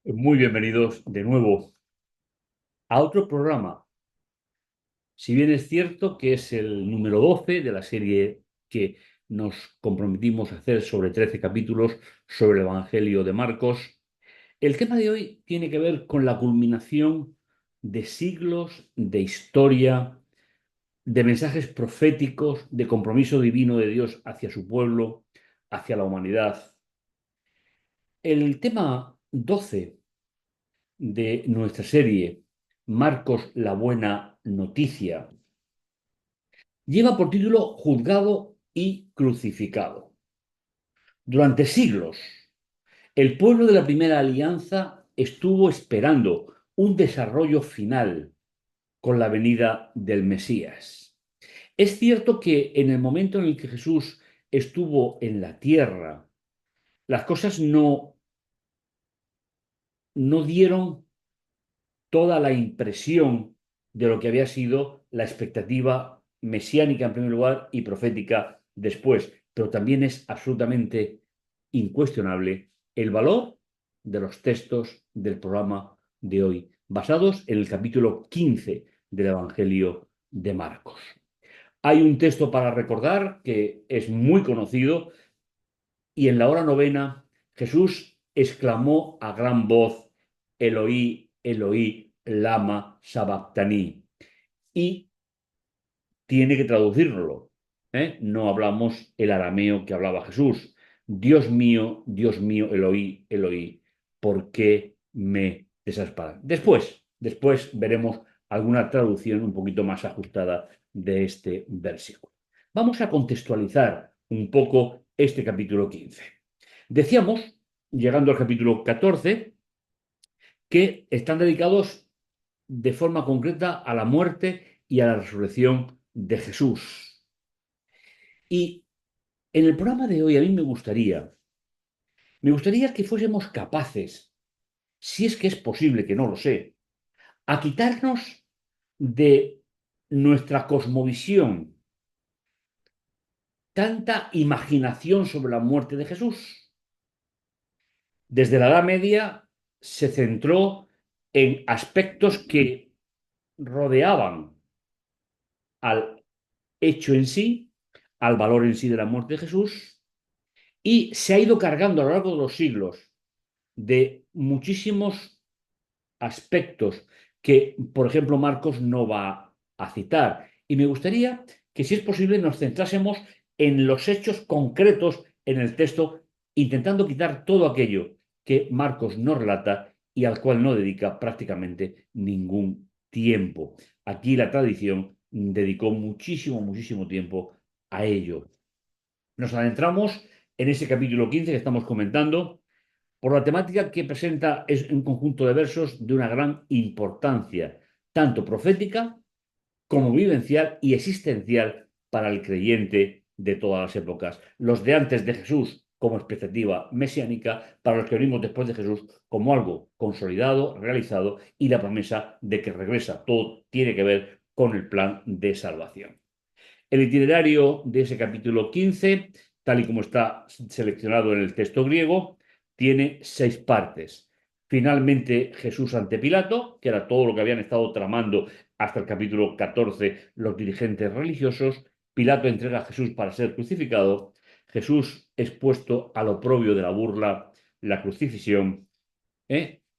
Muy bienvenidos de nuevo a otro programa. Si bien es cierto que es el número 12 de la serie que nos comprometimos a hacer sobre 13 capítulos sobre el Evangelio de Marcos, el tema de hoy tiene que ver con la culminación de siglos de historia, de mensajes proféticos, de compromiso divino de Dios hacia su pueblo, hacia la humanidad. El tema 12 de nuestra serie, Marcos, la buena noticia, lleva por título Juzgado y crucificado. Durante siglos, el pueblo de la primera alianza estuvo esperando un desarrollo final con la venida del Mesías. Es cierto que en el momento en el que Jesús estuvo en la tierra, las cosas no dieron toda la impresión de lo que había sido la expectativa mesiánica en primer lugar y profética después. Pero también es absolutamente incuestionable el valor de los textos del programa de hoy, basados en el capítulo 15 del Evangelio de Marcos. Hay un texto para recordar que es muy conocido y en la hora novena Jesús exclamó a gran voz, Eloí, Eloí, lama sabactani. Y tiene que traducirlo. No hablamos el arameo que hablaba Jesús. Dios mío, Eloí, Eloí, ¿por qué me desamparas? Después veremos alguna traducción un poquito más ajustada de este versículo. Vamos a contextualizar un poco este capítulo 15. Decíamos, llegando al capítulo 14, que están dedicados de forma concreta a la muerte y a la resurrección de Jesús. Y en el programa de hoy a mí me gustaría que fuésemos capaces, si es que es posible, que no lo sé, a quitarnos de nuestra cosmovisión tanta imaginación sobre la muerte de Jesús. Desde la Edad Media se centró en aspectos que rodeaban al hecho en sí, al valor en sí de la muerte de Jesús, y se ha ido cargando a lo largo de los siglos de muchísimos aspectos que, por ejemplo, Marcos no va a citar. Y me gustaría que, si es posible, nos centrásemos en los hechos concretos en el texto, intentando quitar todo aquello que Marcos no relata y al cual no dedica prácticamente ningún tiempo. Aquí la tradición dedicó muchísimo, muchísimo tiempo a ello. Nos adentramos en ese capítulo 15 que estamos comentando por la temática que presenta. Es un conjunto de versos de una gran importancia, tanto profética como vivencial y existencial para el creyente de todas las épocas. Los de antes de Jesús como expectativa mesiánica, para los que venimos después de Jesús como algo consolidado, realizado y la promesa de que regresa. Todo tiene que ver con el plan de salvación. El itinerario de ese capítulo 15, tal y como está seleccionado en el texto griego, tiene 6 partes. Finalmente, Jesús ante Pilato, que era todo lo que habían estado tramando hasta el capítulo 14 los dirigentes religiosos. Pilato entrega a Jesús para ser crucificado. Jesús expuesto al oprobio de la burla, la crucifixión,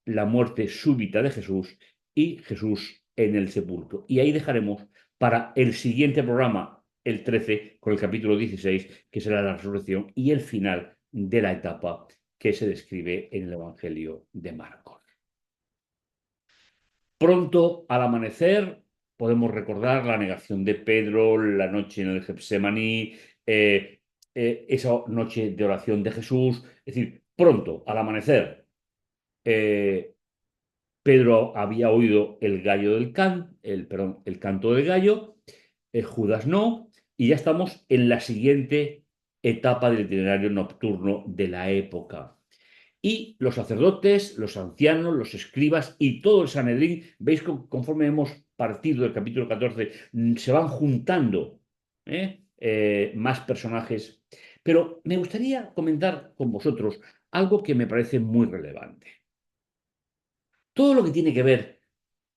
la muerte súbita de Jesús y Jesús en el sepulcro. Y ahí dejaremos para el siguiente programa, el 13, con el capítulo 16, que será la resurrección y el final de la etapa que se describe en el Evangelio de Marcos. Pronto al amanecer podemos recordar la negación de Pedro, la noche en el Getsemaní, esa noche de oración de Jesús. Es decir, pronto al amanecer, eh, Pedro había oído el canto del gallo, Judas no, y ya estamos en la siguiente etapa del itinerario nocturno de la época. Y los sacerdotes, los ancianos, los escribas y todo el Sanedrín, veis que conforme hemos partido del capítulo 14, se van juntando más personajes. Pero me gustaría comentar con vosotros algo que me parece muy relevante. Todo lo que tiene que ver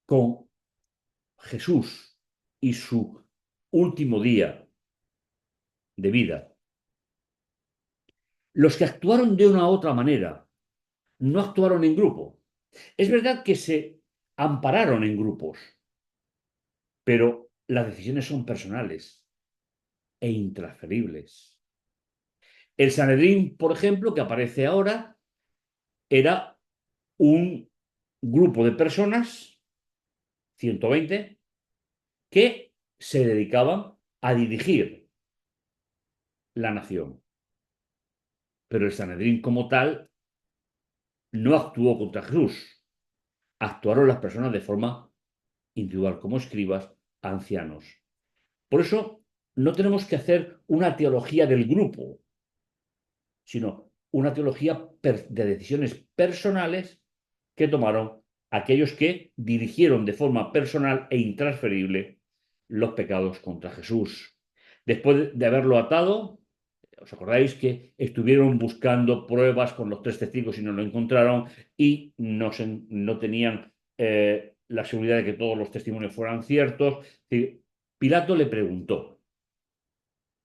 con Jesús y su último día de vida, los que actuaron de una u otra manera, no actuaron en grupo. Es verdad que se ampararon en grupos, pero las decisiones son personales e intransferibles. El Sanedrín, por ejemplo, que aparece ahora, era un grupo de personas, 120, que se dedicaban a dirigir la nación. Pero el Sanedrín como tal no actuó contra Jesús. Actuaron las personas de forma individual, como escribas, ancianos. Por eso no tenemos que hacer una teología del grupo, sino una teología de decisiones personales que tomaron aquellos que dirigieron de forma personal e intransferible los pecados contra Jesús. Después de haberlo atado, ¿os acordáis que estuvieron buscando pruebas con los tres testigos y no lo encontraron y no tenían la seguridad de que todos los testimonios fueran ciertos? Pilato le preguntó.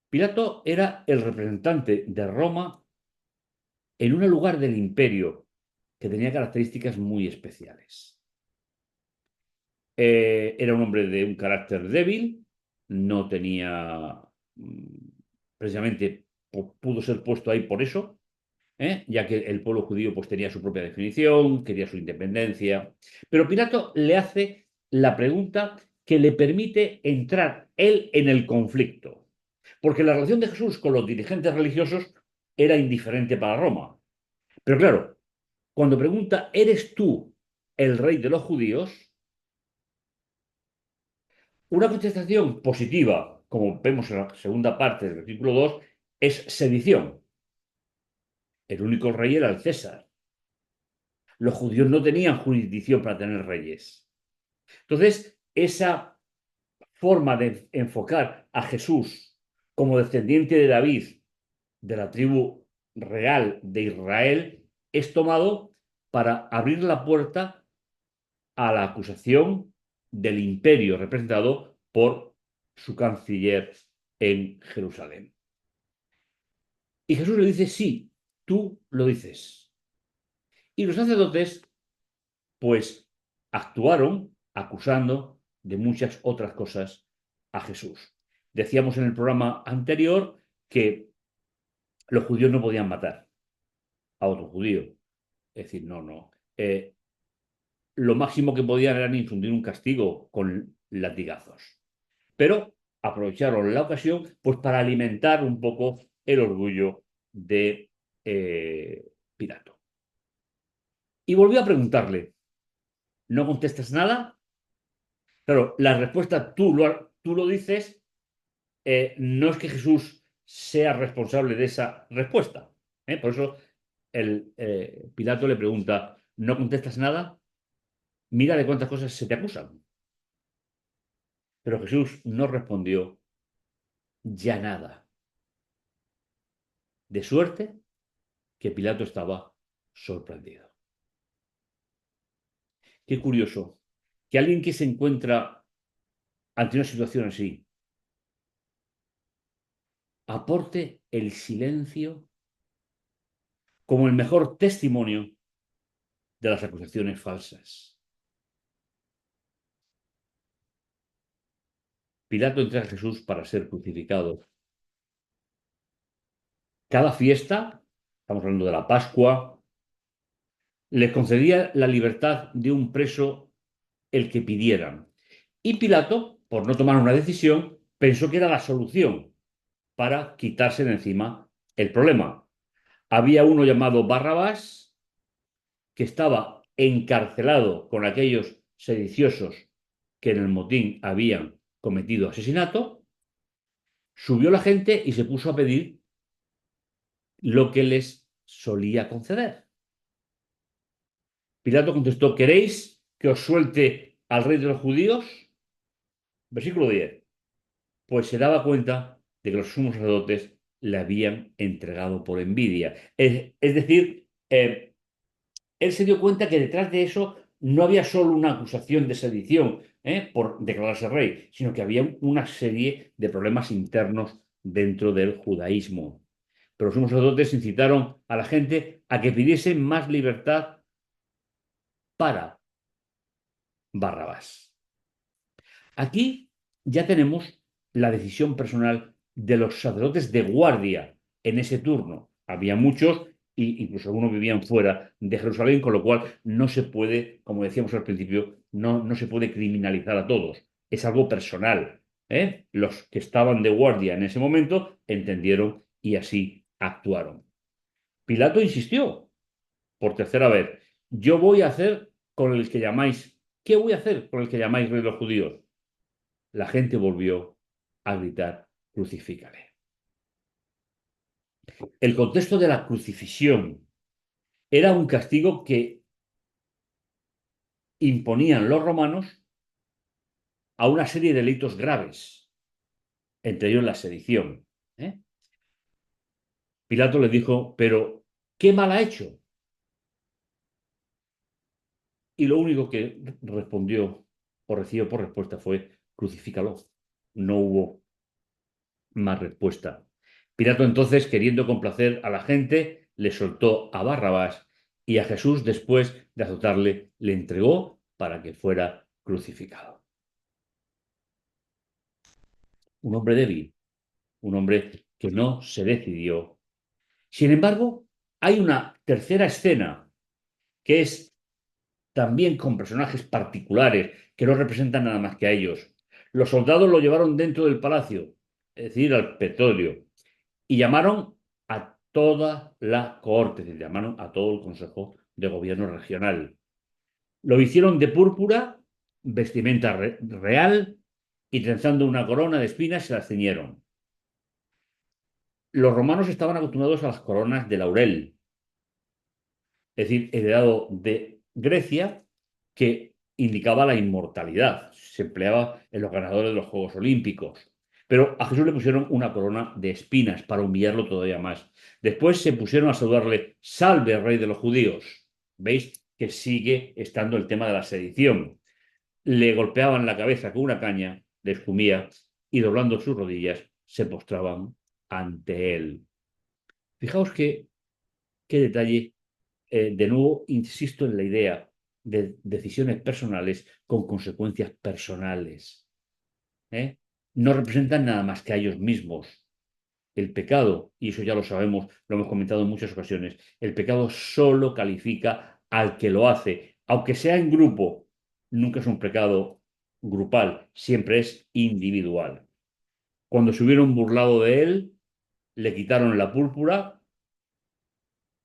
Pilato era el representante de Roma en un lugar del imperio que tenía características muy especiales. Era un hombre de un carácter débil, no tenía, precisamente pudo ser puesto ahí por eso, ya que el pueblo judío pues, tenía su propia definición, quería su independencia. Pero Pilato le hace la pregunta que le permite entrar él en el conflicto, porque la relación de Jesús con los dirigentes religiosos era indiferente para Roma. Pero claro, cuando pregunta, ¿eres tú el rey de los judíos? Una contestación positiva, como vemos en la segunda parte del versículo 2, es sedición. El único rey era el César. Los judíos no tenían jurisdicción para tener reyes. Entonces, esa forma de enfocar a Jesús como descendiente de David, de la tribu real de Israel, es tomado para abrir la puerta a la acusación del imperio representado por su canciller en Jerusalén. Y Jesús le dice, sí, tú lo dices. Y los sacerdotes, pues, actuaron acusando de muchas otras cosas a Jesús. Decíamos en el programa anterior que los judíos no podían matar a otro judío. Es decir, no, no. Lo máximo que podían era infundir un castigo con latigazos. Pero aprovecharon la ocasión pues, para alimentar un poco el orgullo de Pilato. Y volvió a preguntarle, ¿no contestas nada? Claro, la respuesta tú lo dices, no es que Jesús sea responsable de esa respuesta. Por eso Pilato le pregunta, ¿no contestas nada? Mira de cuántas cosas se te acusan. Pero Jesús no respondió ya nada. De suerte que Pilato estaba sorprendido. Qué curioso que alguien que se encuentra ante una situación así aporte el silencio como el mejor testimonio de las acusaciones falsas. Pilato entrega a Jesús para ser crucificado. Cada fiesta, estamos hablando de la Pascua, les concedía la libertad de un preso el que pidieran. Y Pilato, por no tomar una decisión, pensó que era la solución para quitarse de encima el problema. Había uno llamado Barrabás que estaba encarcelado con aquellos sediciosos que en el motín habían cometido asesinato, subió la gente y se puso a pedir lo que les solía conceder. Pilato contestó, ¿queréis que os suelte al rey de los judíos? Versículo 10. Pues se daba cuenta de que los sumos sacerdotes le habían entregado por envidia. Es decir, él se dio cuenta que detrás de eso no había solo una acusación de sedición, por declararse rey, sino que había una serie de problemas internos dentro del judaísmo. Pero los sumos sacerdotes incitaron a la gente a que pidiese más libertad para Barrabás. Aquí ya tenemos la decisión personal de los sacerdotes de guardia en ese turno. Había muchos e incluso algunos vivían fuera de Jerusalén, con lo cual no se puede, como decíamos al principio, no se puede criminalizar a todos. Es algo personal, ¿eh? Los que estaban de guardia en ese momento entendieron y así actuaron. Pilato insistió por tercera vez: yo voy a hacer con el que llamáis, ¿qué voy a hacer con el que llamáis rey de los judíos? La gente volvió a gritar: crucifícale. El contexto de la crucifixión era un castigo que imponían los romanos a una serie de delitos graves, entre ellos la sedición. ¿Eh? Pilato le dijo: pero ¿qué mal ha hecho? Y lo único que respondió o recibió por respuesta fue: crucifícalo. No hubo más respuesta. Pilato entonces, queriendo complacer a la gente, le soltó a Barrabás, y a Jesús, después de azotarle, le entregó para que fuera crucificado. Un hombre débil, un hombre que no se decidió. Sin embargo, hay una tercera escena que es también con personajes particulares que no representan nada más que a ellos. Los soldados lo llevaron dentro del palacio, es decir, al Pretorio, y llamaron a toda la cohorte, es decir, llamaron a todo el Consejo de Gobierno regional. Lo hicieron de púrpura, vestimenta real, y trenzando una corona de espinas se la ceñieron. Los romanos estaban acostumbrados a las coronas de laurel, es decir, heredado de Grecia, que indicaba la inmortalidad. Se empleaba en los ganadores de los Juegos Olímpicos. Pero a Jesús le pusieron una corona de espinas para humillarlo todavía más. Después se pusieron a saludarle: salve, rey de los judíos. ¿Veis que sigue estando el tema de la sedición? Le golpeaban la cabeza con una caña, le escumía, y doblando sus rodillas se postraban ante él. Fijaos qué detalle. De nuevo, insisto en la idea de decisiones personales con consecuencias personales. ¿Eh? No representan nada más que a ellos mismos. El pecado, y eso ya lo sabemos, lo hemos comentado en muchas ocasiones, el pecado solo califica al que lo hace, aunque sea en grupo. Nunca es un pecado grupal, siempre es individual. Cuando se hubieron burlado de él, le quitaron la púrpura,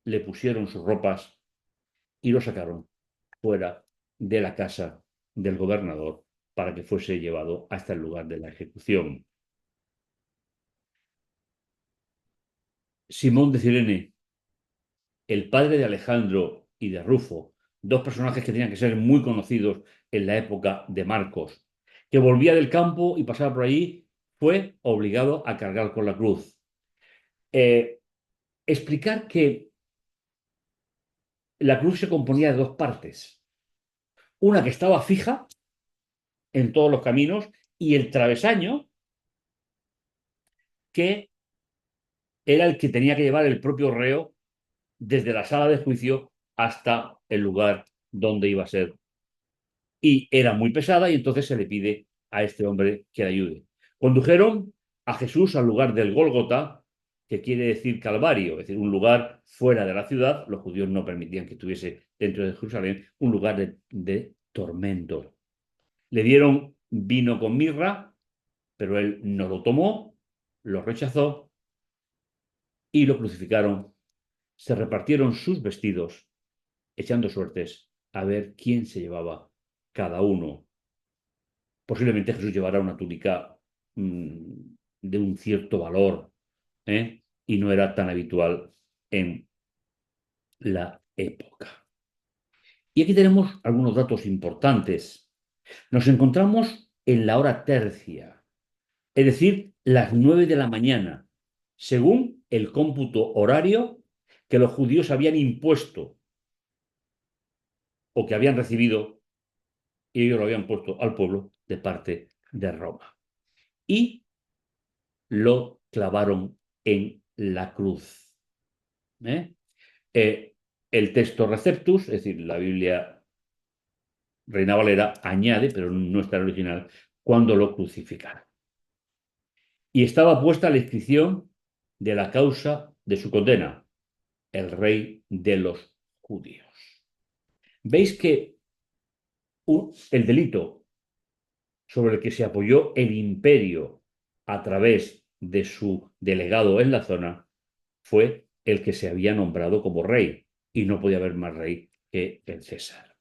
le pusieron sus ropas y lo sacaron fuera de la casa del gobernador para que fuese llevado hasta el lugar de la ejecución. Simón de Cirene, el padre de Alejandro y de Rufo, dos personajes que tenían que ser muy conocidos en la época de Marcos, que volvía del campo y pasaba por allí, fue obligado a cargar con la cruz. Explicar que la cruz se componía de dos partes: una que estaba fija en todos los caminos y el travesaño, que era el que tenía que llevar el propio reo desde la sala de juicio hasta el lugar donde iba a ser. Y era muy pesada, y entonces se le pide a este hombre que le ayude. Condujeron a Jesús al lugar del Gólgota, que quiere decir Calvario, es decir, un lugar fuera de la ciudad. Los judíos no permitían que estuviese dentro de Jerusalén, un lugar de tormento. Le dieron vino con mirra, pero él no lo tomó, lo rechazó, y lo crucificaron. Se repartieron sus vestidos, echando suertes a ver quién se llevaba cada uno. Posiblemente Jesús llevara una túnica de un cierto valor, y no era tan habitual en la época. Y aquí tenemos algunos datos importantes. Nos encontramos en la hora tercia, es decir, las 9 de la mañana, según el cómputo horario que los judíos habían impuesto. o que habían recibido y ellos lo habían puesto al pueblo de parte de Roma. Y lo clavaron en la cruz. ¿Eh? Eh, el texto Receptus, es decir, la Biblia Reina Valera, añade, pero no está en el original, cuando lo crucificaron. Y estaba puesta la inscripción de la causa de su condena, el rey de los judíos. ¿Veis que el delito sobre el que se apoyó el imperio a través de su delegado en la zona fue el que se había nombrado como rey, y no podía haber más rey que el César?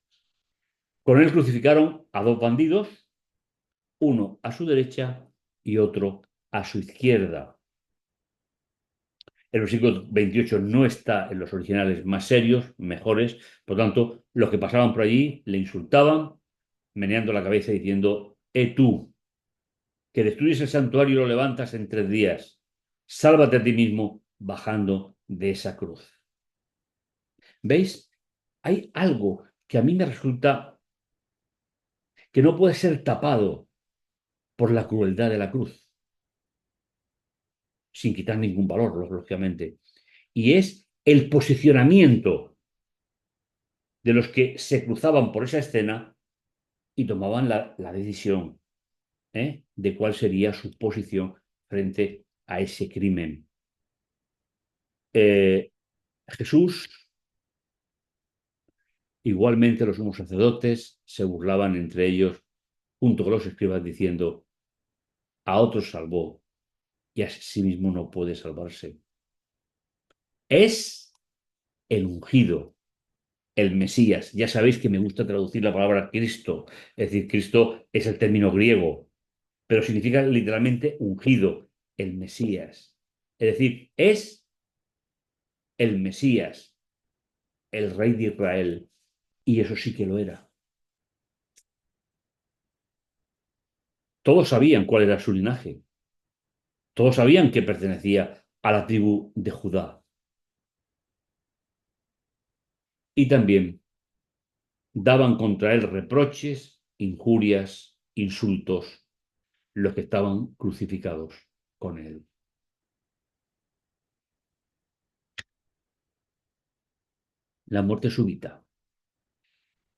Con él crucificaron a dos bandidos, uno a su derecha y otro a su izquierda. El versículo 28 no está en los originales más serios, mejores, por lo tanto, los que pasaban por allí le insultaban, meneando la cabeza diciendo: tú, que destruyes el santuario y lo levantas en 3 días, sálvate a ti mismo bajando de esa cruz. ¿Veis? Hay algo que a mí me resulta que no puede ser tapado por la crueldad de la cruz, sin quitar ningún valor, lógicamente, y es el posicionamiento de los que se cruzaban por esa escena y tomaban la decisión, de cuál sería su posición frente a ese crimen. Jesús, igualmente los sumos sacerdotes, se burlaban entre ellos, junto con los escribas, diciendo: a otros salvó y a sí mismo no puede salvarse. Es el ungido, el Mesías. Ya sabéis que me gusta traducir la palabra Cristo, es decir, Cristo es el término griego, pero significa literalmente ungido, el Mesías. Es decir, es el Mesías, el rey de Israel, y eso sí que lo era. Todos sabían cuál era su linaje, todos sabían que pertenecía a la tribu de Judá. Y también daban contra él reproches, injurias, insultos, los que estaban crucificados con él. La muerte súbita.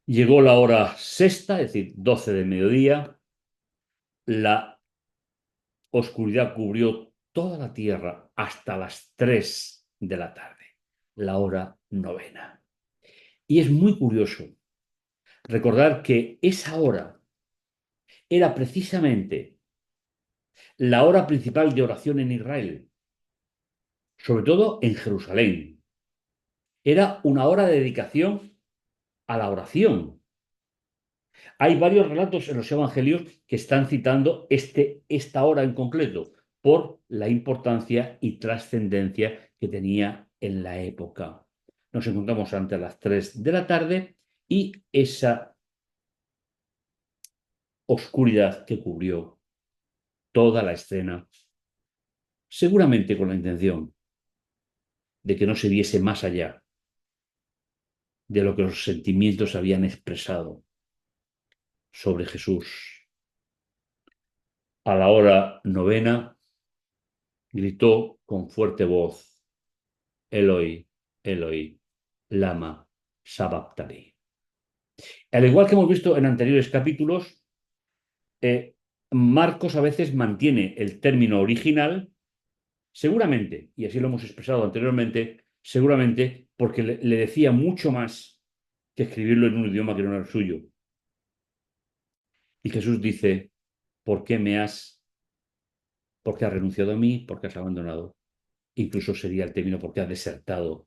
Llegó la hora sexta, es decir, 12 del mediodía. La oscuridad cubrió toda la tierra hasta las 3 de la tarde, la hora novena. Y es muy curioso recordar que esa hora era precisamente la hora principal de oración en Israel, sobre todo en Jerusalén. Era una hora de dedicación a la oración. Hay varios relatos en los evangelios que están citando esta hora en concreto por la importancia y trascendencia que tenía en la época. Nos encontramos ante las 3 de la tarde y esa oscuridad que cubrió toda la escena, seguramente con la intención de que no se viese más allá de lo que los sentimientos habían expresado sobre Jesús. A la hora novena gritó con fuerte voz: Eloi, Eloi, lama sabachthani. Al igual que hemos visto en anteriores capítulos, Marcos a veces mantiene el término original, seguramente, y así lo hemos expresado anteriormente, seguramente porque le decía mucho más que escribirlo en un idioma que no era el suyo. Y Jesús dice: ¿por qué porque has renunciado a mí? ¿Por qué has abandonado? Incluso sería el término: porque has desertado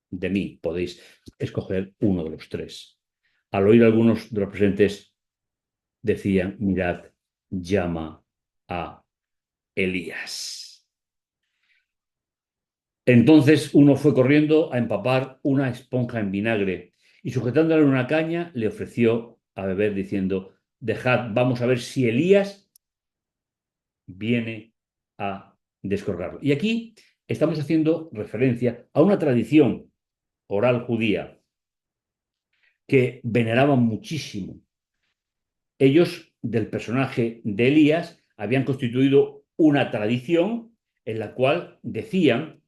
de mí. Podéis escoger uno de los tres. Al oír algunos de los presentes, decían: mirad, llama a Elías. Entonces uno fue corriendo a empapar una esponja en vinagre y, sujetándole en una caña, le ofreció a beber, diciendo: dejad, vamos a ver si Elías viene a descorgarlo. Y aquí estamos haciendo referencia a una tradición oral judía. que veneraban muchísimo. Ellos, del personaje de Elías, habían constituido una tradición en la cual decían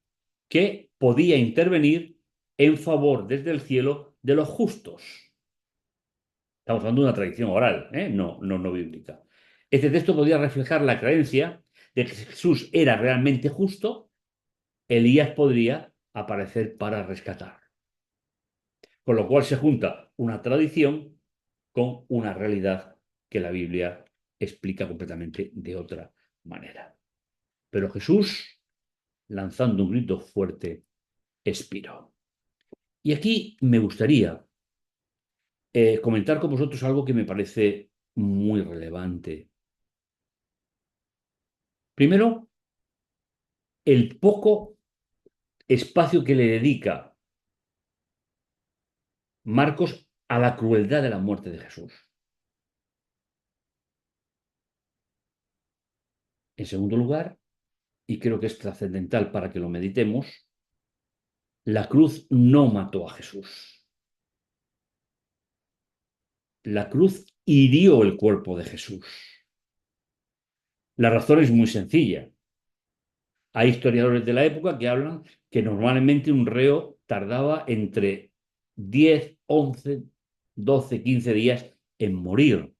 que podía intervenir en favor desde el cielo de los justos. Estamos hablando de una tradición oral, ¿eh? No bíblica. Este texto podía reflejar la creencia de que Jesús era realmente justo. Elías podría aparecer para rescatar. Con lo cual se junta una tradición con una realidad que la Biblia explica completamente de otra manera. Pero Jesús, lanzando un grito fuerte, expiró. Y aquí me gustaría comentar con vosotros algo que me parece muy relevante. Primero, el poco espacio que le dedica Marcos a la crueldad de la muerte de Jesús. En segundo lugar, y creo que es trascendental para que lo meditemos, la cruz no mató a Jesús. La cruz hirió el cuerpo de Jesús. La razón es muy sencilla. Hay historiadores de la época que hablan que normalmente un reo tardaba entre 10, 11, 12, 15 días en morir.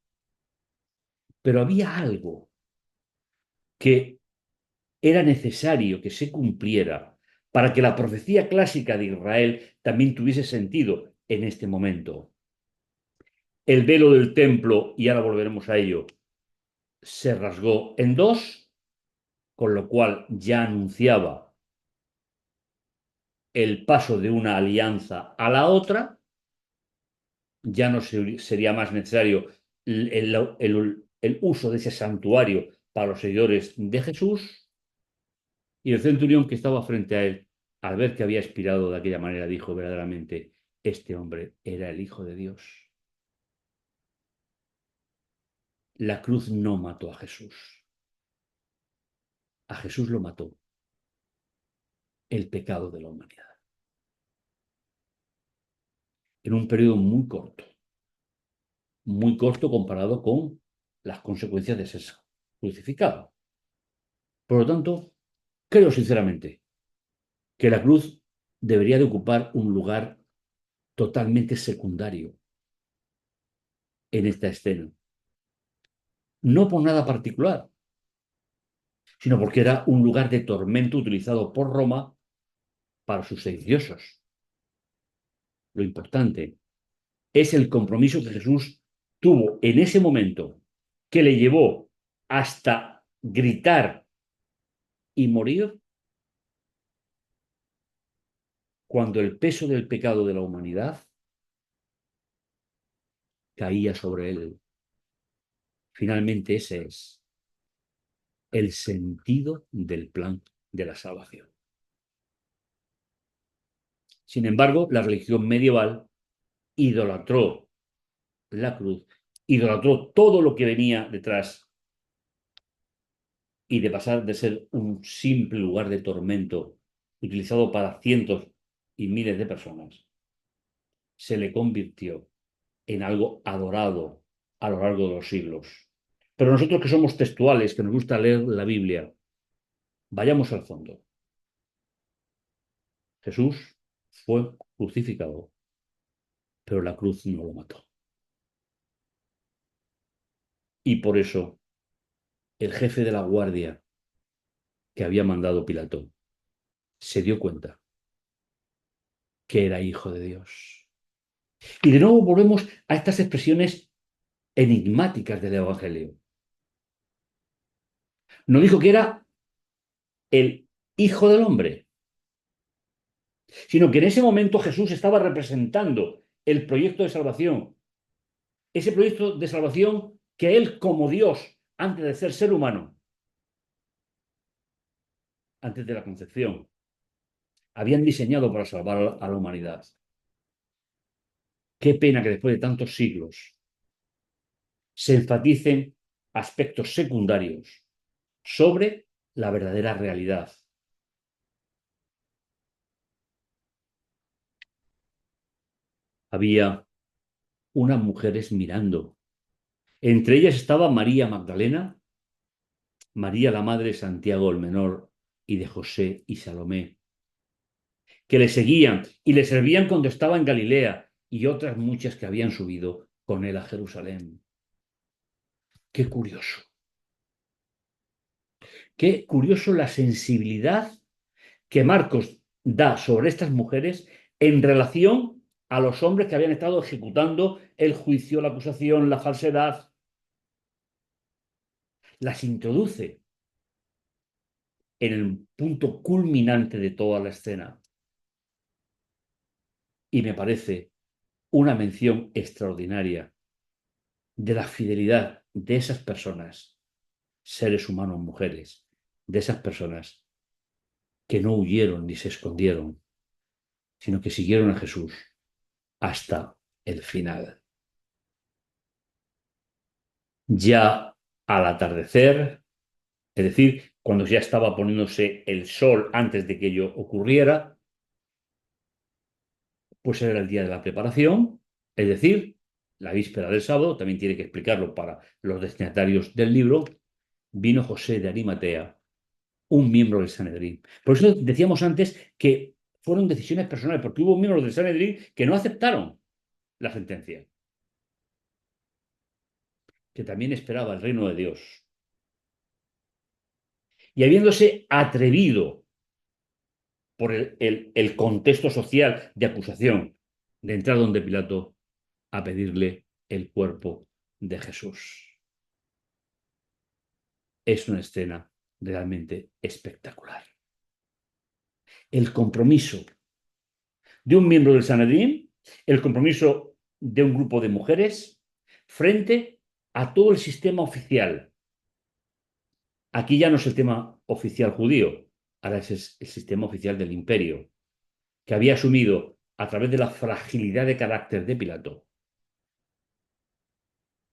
Pero había algo que era necesario que se cumpliera para que la profecía clásica de Israel también tuviese sentido en este momento. El velo del templo, y ahora volveremos a ello, se rasgó en dos, con lo cual ya anunciaba el paso de una alianza a la otra, ya no sería más necesario el uso de ese santuario para los seguidores de Jesús, y el centurión que estaba frente a él, al ver que había expirado de aquella manera, dijo verdaderamente, este hombre era el Hijo de Dios. La cruz no mató a Jesús. A Jesús lo mató el pecado de la humanidad. En un periodo muy corto comparado con las consecuencias de ser crucificado. Por lo tanto, creo sinceramente que la cruz debería de ocupar un lugar totalmente secundario en esta escena. No por nada particular, sino porque era un lugar de tormento utilizado por Roma para sus sediciosos. Lo importante es el compromiso que Jesús tuvo en ese momento, que le llevó hasta gritar y morir, cuando el peso del pecado de la humanidad caía sobre él. Finalmente ese es el sentido del plan de la salvación. Sin embargo, la religión medieval idolatró la cruz, idolatró todo lo que venía detrás, y de pasar de ser un simple lugar de tormento utilizado para cientos y miles de personas, se le convirtió en algo adorado a lo largo de los siglos. Pero nosotros que somos textuales, que nos gusta leer la Biblia, vayamos al fondo. Jesús fue crucificado, pero la cruz no lo mató. Y por eso el jefe de la guardia que había mandado Pilato se dio cuenta que era hijo de Dios. Y de nuevo volvemos a estas expresiones enigmáticas del Evangelio. No dijo que era el Hijo del Hombre, sino que en ese momento Jesús estaba representando el proyecto de salvación, ese proyecto de salvación que él como Dios, antes de ser humano, antes de la concepción, habían diseñado para salvar a la humanidad. Qué pena que después de tantos siglos se enfaticen aspectos secundarios sobre la verdadera realidad. Había unas mujeres mirando. Entre ellas estaba María Magdalena, María la madre de Santiago el menor y de José y Salomé, que le seguían y le servían cuando estaba en Galilea, y otras muchas que habían subido con él a Jerusalén. Qué curioso. Qué curioso la sensibilidad que Marcos da sobre estas mujeres en relación a los hombres que habían estado ejecutando el juicio, la acusación, la falsedad. Las introduce en el punto culminante de toda la escena. Y me parece una mención extraordinaria de la fidelidad de esas personas, seres humanos, mujeres, de esas personas que no huyeron ni se escondieron, sino que siguieron a Jesús hasta el final. Ya al atardecer, es decir, cuando ya estaba poniéndose el sol antes de que ello ocurriera, pues era el día de la preparación, es decir, la víspera del sábado, también tiene que explicarlo para los destinatarios del libro, vino José de Arimatea, un miembro del Sanedrín. Por eso decíamos antes que fueron decisiones personales, porque hubo miembros del Sanedrín que no aceptaron la sentencia, que también esperaba el reino de Dios. Y habiéndose atrevido por el contexto social de acusación de entrar donde Pilato a pedirle el cuerpo de Jesús. Es una escena realmente espectacular. El compromiso de un miembro del Sanedrín, el compromiso de un grupo de mujeres frente a todo el sistema oficial. Aquí ya no es el tema oficial judío, ahora es el sistema oficial del imperio, que había asumido a través de la fragilidad de carácter de Pilato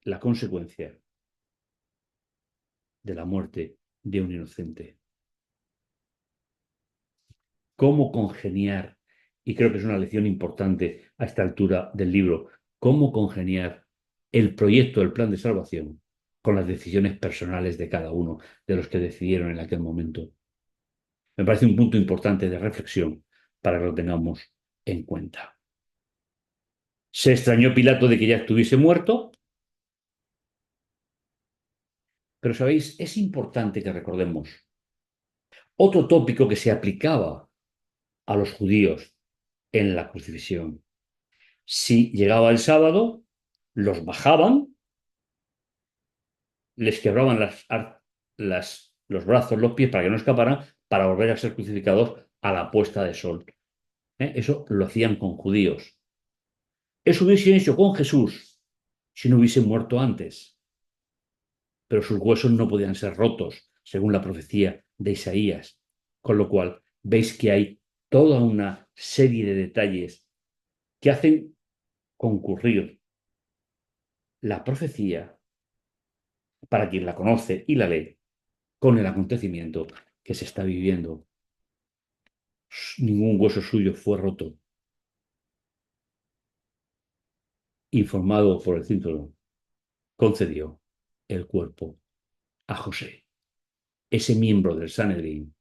la consecuencia de la muerte de un inocente. ¿Cómo congeniar? Y creo que es una lección importante a esta altura del libro. ¿Cómo congeniar el proyecto del plan de salvación con las decisiones personales de cada uno de los que decidieron en aquel momento? Me parece un punto importante de reflexión para que lo tengamos en cuenta. Se extrañó Pilato de que ya estuviese muerto, pero sabéis, es importante que recordemos otro tópico que se aplicaba a los judíos en la crucifixión. Si llegaba el sábado, los bajaban, les quebraban los brazos, los pies para que no escaparan, para volver a ser crucificados a la puesta de sol. Eso lo hacían con judíos. Eso hubiese hecho con Jesús si no hubiese muerto antes. Pero sus huesos no podían ser rotos, según la profecía de Isaías. Con lo cual, veis que hay toda una serie de detalles que hacen concurrir la profecía, para quien la conoce y la lee, con el acontecimiento que se está viviendo. Ningún hueso suyo fue roto. Informado por el cinturón, concedió el cuerpo a José, ese miembro del Sanedrín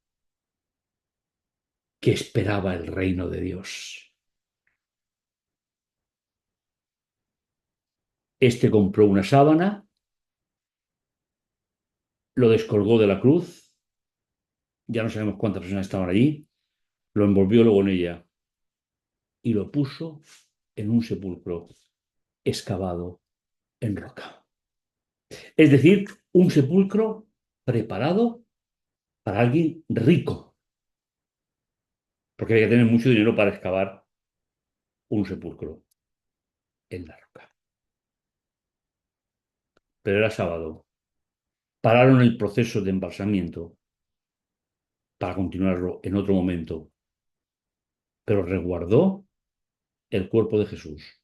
que esperaba el reino de Dios. Este compró una sábana, lo descolgó de la cruz, ya no sabemos cuántas personas estaban allí, lo envolvió luego en ella y lo puso en un sepulcro excavado en roca. Es decir, un sepulcro preparado para alguien rico, porque había que tener mucho dinero para excavar un sepulcro en la roca. Pero era sábado. Pararon el proceso de embalsamiento para continuarlo en otro momento, pero resguardó el cuerpo de Jesús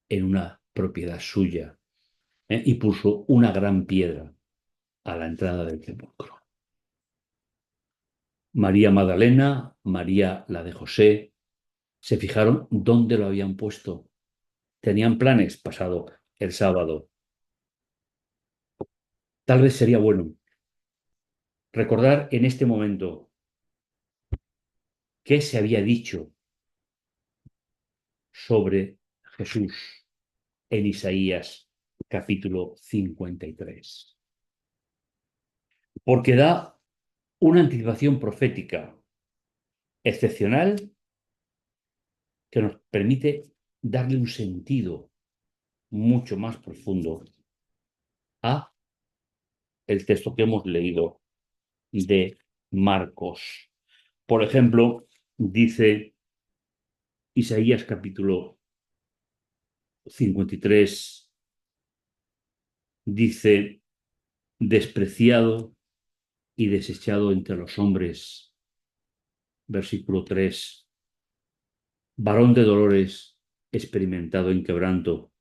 en una propiedad suya, y puso una gran piedra a la entrada del sepulcro. María Magdalena, María la de José, se fijaron dónde lo habían puesto. tenían planes pasado el sábado. Tal vez sería bueno recordar en este momento qué se había dicho sobre Jesús en Isaías capítulo 53, porque da una anticipación profética excepcional que nos permite darle un sentido mucho más profundo a el texto que hemos leído de Marcos. Por ejemplo, dice Isaías capítulo 53, dice, despreciado y desechado entre los hombres. Versículo 3, varón de dolores, experimentado en quebranto.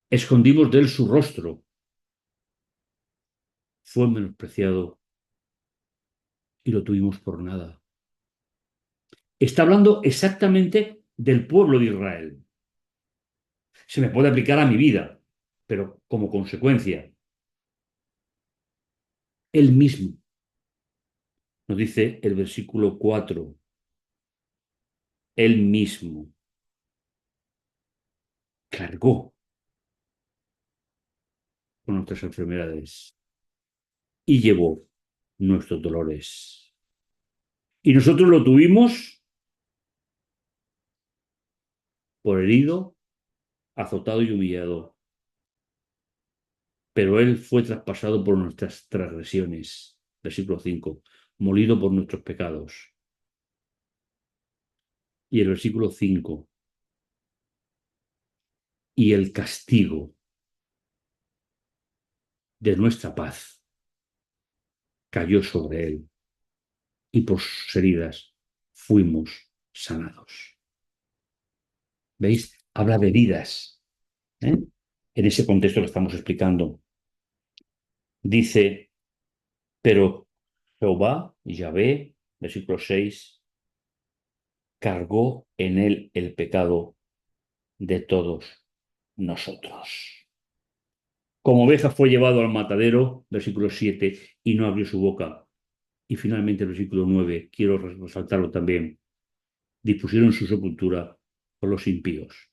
Escondimos de él su rostro, fue menospreciado y lo tuvimos por nada. Está hablando exactamente del pueblo de Israel. Se me puede aplicar a mi vida, pero como consecuencia, él mismo, nos dice el versículo 4, él mismo cargó con nuestras enfermedades y llevó nuestros dolores. Y nosotros lo tuvimos por herido, azotado y humillado, pero él fue traspasado por nuestras transgresiones. Versículo 5, molido por nuestros pecados. Y el versículo 5, y el castigo de nuestra paz cayó sobre él, y por sus heridas fuimos sanados. ¿Veis? Habla de heridas, ¿eh? En ese contexto que estamos explicando. Dice, pero Jehová, Yahvé, versículo 6, cargó en él el pecado de todos nosotros. Como oveja fue llevado al matadero, versículo 7, y no abrió su boca. Y finalmente el versículo 9, quiero resaltarlo también, dispusieron su sepultura por los impíos.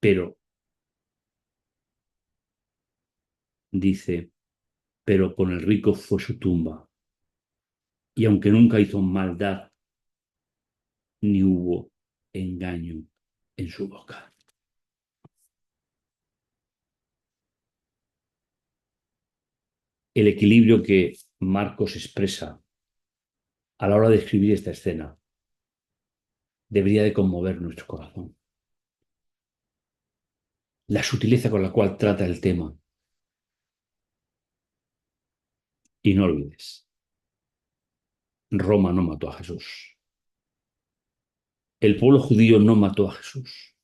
Pero, dice, pero con el rico fue su tumba. Y aunque nunca hizo maldad, ni hubo engaño en su boca. El equilibrio que Marcos expresa a la hora de escribir esta escena debería de conmover nuestro corazón. La sutileza con la cual trata el tema. Y no olvides, Roma no mató a Jesús. El pueblo judío no mató a Jesús.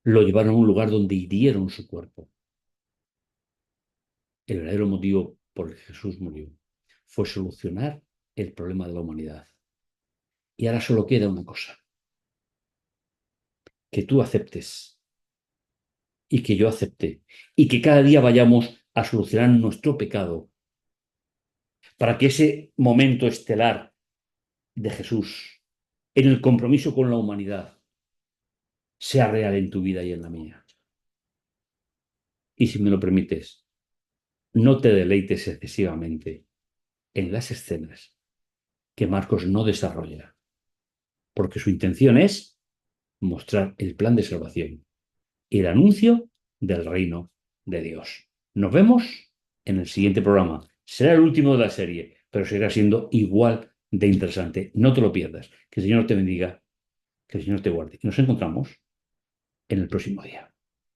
Lo llevaron a un lugar donde hirieron su cuerpo. El verdadero motivo por el que Jesús murió fue solucionar el problema de la humanidad. Y ahora solo queda una cosa, que tú aceptes y que yo acepte y que cada día vayamos a solucionar nuestro pecado para que ese momento estelar de Jesús en el compromiso con la humanidad sea real en tu vida y en la mía. Y si me lo permites, no te deleites excesivamente en las escenas que Marcos no desarrolla, porque su intención es mostrar el plan de salvación y el anuncio del reino de Dios. Nos vemos en el siguiente programa. Será el último de la serie, pero seguirá siendo igual de interesante. No te lo pierdas. Que el Señor te bendiga, que el Señor te guarde. Y nos encontramos en el próximo día.